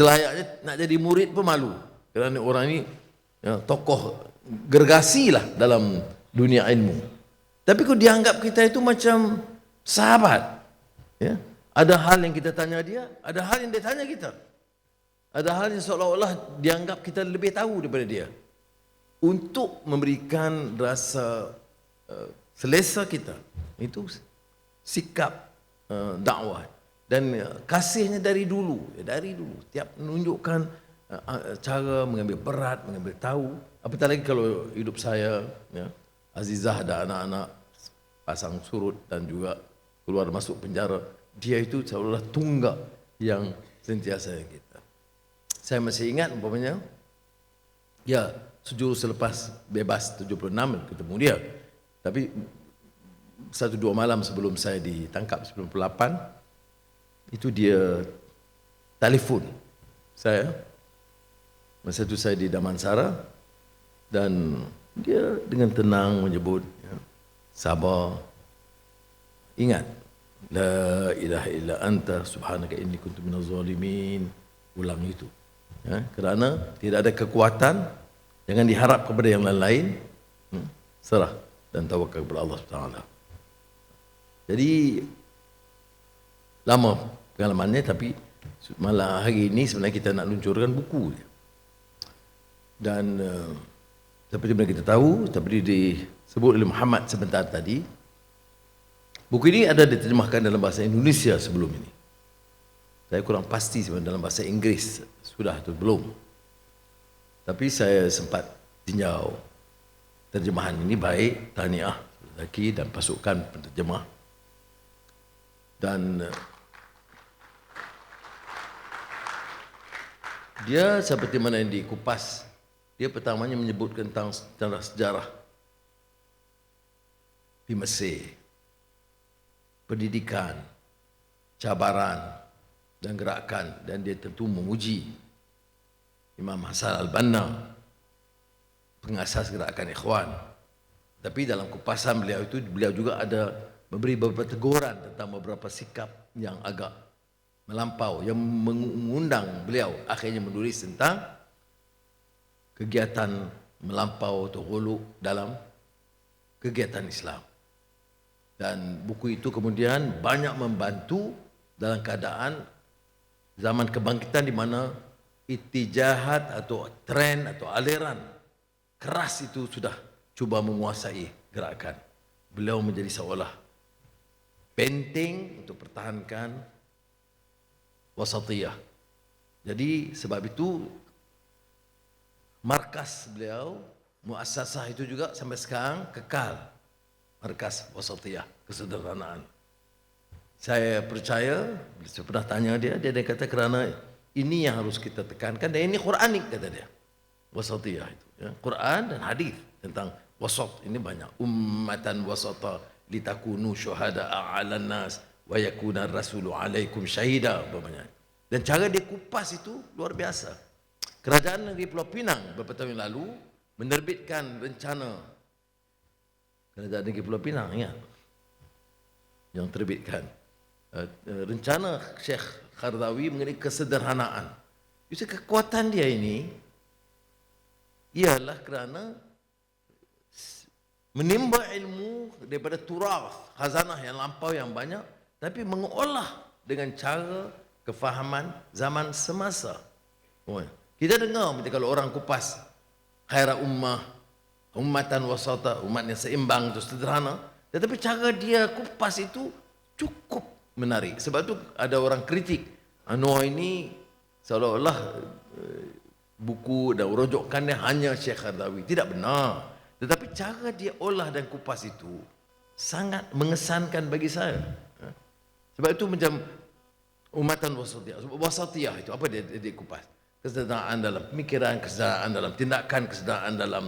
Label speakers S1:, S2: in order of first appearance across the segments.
S1: selayaknya nak jadi murid pun malu. Kerana orang ini tokoh gergasi lah dalam dunia ilmu. Tapi kau dianggap kita itu macam sahabat. Ya. Ada hal yang kita tanya dia, ada hal yang dia tanya kita. Ada hal yang seolah-olah dianggap kita lebih tahu daripada dia. Untuk memberikan rasa selesa kita, itu sikap dakwah. Dan kasihnya dari dulu, tiap menunjukkan cara mengambil berat, mengambil tahu. Apatah lagi kalau hidup saya, ya, Azizah ada anak-anak pasang surut dan juga keluar masuk penjara, dia itu seolah-olah tunggak yang sentiasa yang kita. Saya masih ingat umpamanya, ya sejurus selepas bebas 76 ketemu dia. Tapi 1-2 malam sebelum saya ditangkap 98, itu dia telefon saya. Masa itu saya di Damansara dan dia dengan tenang menyebut, ya, sabar, ingat, la ilaha illa anta subhanaka inni kuntu minaz zalimin. Ulang itu, ya, kerana tidak ada kekuatan, jangan diharap kepada yang lain-lain, serah dan tawakal kepada Allah SWT. Jadi lama pengalamannya, tapi malah hari ini sebenarnya kita nak luncurkan buku. Dan seperti mana kita tahu, seperti disebut oleh Muhammad sebentar tadi, buku ini ada diterjemahkan dalam bahasa Indonesia sebelum ini. Saya kurang pasti sebenarnya dalam bahasa Inggris sudah atau belum. Tapi saya sempat tinjau terjemahan ini baik, tahniah Zaki dan pasukan penterjemah. Dan dia seperti mana yang dikupas, dia pertamanya menyebutkan tentang sejarah di Mesir, pendidikan, cabaran dan gerakan, dan dia tentu memuji Imam Hasan Al-Banna, pengasas gerakan Ikhwan. Tapi dalam kupasan beliau itu, beliau juga ada memberi beberapa teguran tentang beberapa sikap yang agak melampau, yang mengundang beliau akhirnya menulis tentang kegiatan melampau atau ghulu dalam kegiatan Islam. Dan buku itu kemudian banyak membantu dalam keadaan zaman kebangkitan di mana itijahat atau tren atau aliran keras itu sudah cuba menguasai gerakan. Beliau menjadi seolah penting untuk pertahankan wasatiyah. Jadi sebab itu markas beliau, muassasah itu juga sampai sekarang kekal, markas wasatiyah, kesederhanaan. Saya percaya, saya pernah tanya dia kata kerana ini yang harus kita tekankan, dan ini Quranik kata dia, wasatiyah itu, ya, Quran dan hadis tentang wasat ini banyak. Ummatan wasata litakunu syuhada'a 'alan nas wa yakuna rasulu 'alaikum syahida, umpamanya. Dan cara dia kupas itu luar biasa. Kerajaan negeri Pulau Pinang beberapa tahun yang lalu menerbitkan rencana, Kerajaan negeri Pulau Pinang, ya, yang terbitkan rencana Syekh Qaradawi mengenai kesederhanaan. Justru kekuatan dia ini ialah kerana menimba ilmu daripada turas, khazanah yang lampau yang banyak, tapi mengolah dengan cara kefahaman zaman semasa. Kita dengar kalau orang kupas khaira ummah, ummatan wasata, umat yang seimbang itu sederhana, tetapi cara dia kupas itu cukup menarik. Sebab itu ada orang kritik, Anwar ini seolah-olah buku dan rujukannya hanya Syekh Qaradawi. Tidak benar. Tetapi cara dia olah dan kupas itu sangat mengesankan bagi saya. Sebab itu macam umatan wasatiyah. Wasatiyah itu apa dia kupas? Kesederhanaan dalam pemikiran, kesederhanaan dalam tindakan, kesederhanaan dalam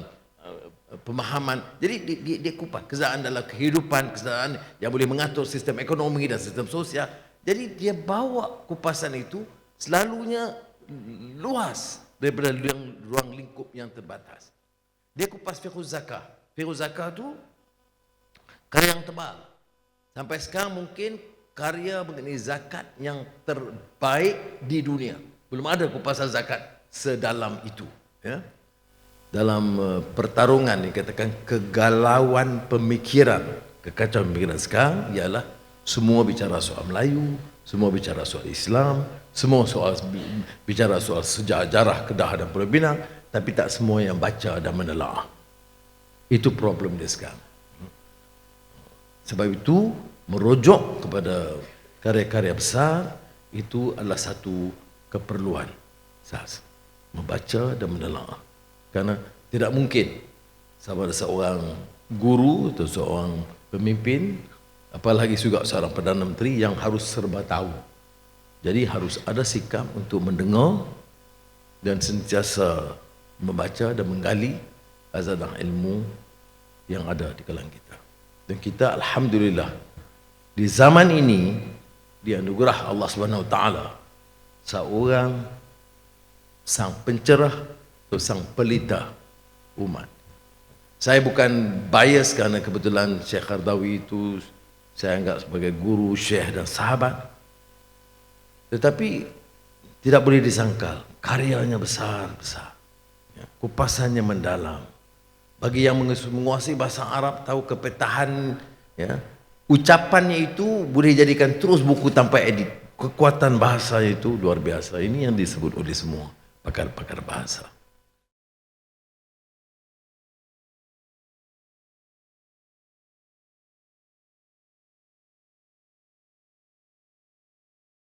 S1: pemahaman. Jadi dia kupas kesederhanaan dalam kehidupan, kesederhanaan yang boleh mengatur sistem ekonomi dan sistem sosial. Jadi dia bawa kupasan itu selalunya luas daripada ruang lingkup yang terbatas. Dia kupas fiqh zakah. Fiqh zakah itu karya yang tebal. Sampai sekarang mungkin karya mengenai zakat yang terbaik di dunia. Belum ada kupasan zakat sedalam itu. Ya. Dalam pertarungan dikatakan kegalauan pemikiran, kekacauan pemikiran sekarang ialah semua bicara soal Melayu, semua bicara soal Islam, semua bicara soal sejarah Kedah dan Pulau Pinang, tapi tak semua yang baca dan menelaah. Itu problem dia sekarang. Sebab itu merujuk kepada karya-karya besar itu adalah satu keperluan. Membaca dan menelaah. Karena tidak mungkin sama ada seorang guru atau seorang pemimpin, apalagi juga seorang Perdana Menteri yang harus serba tahu. Jadi harus ada sikap untuk mendengar dan sentiasa membaca dan menggali khazanah ilmu yang ada di kalangan kita. Dan kita alhamdulillah di zaman ini dianugerah Allah Subhanahu Wa Taala seorang sang pencerah atau sang pelita umat. Saya bukan bias kerana kebetulan Syekh Qaradawi itu saya anggap sebagai guru, syekh dan sahabat. Tetapi tidak boleh disangkal, karyanya besar-besar. Ya, kupasannya mendalam. Bagi yang menguasai bahasa Arab, tahu kepetahan, ya, ucapannya itu boleh jadikan terus buku tanpa edit. Kekuatan bahasa itu luar biasa. Ini yang disebut oleh semua pakar-pakar bahasa.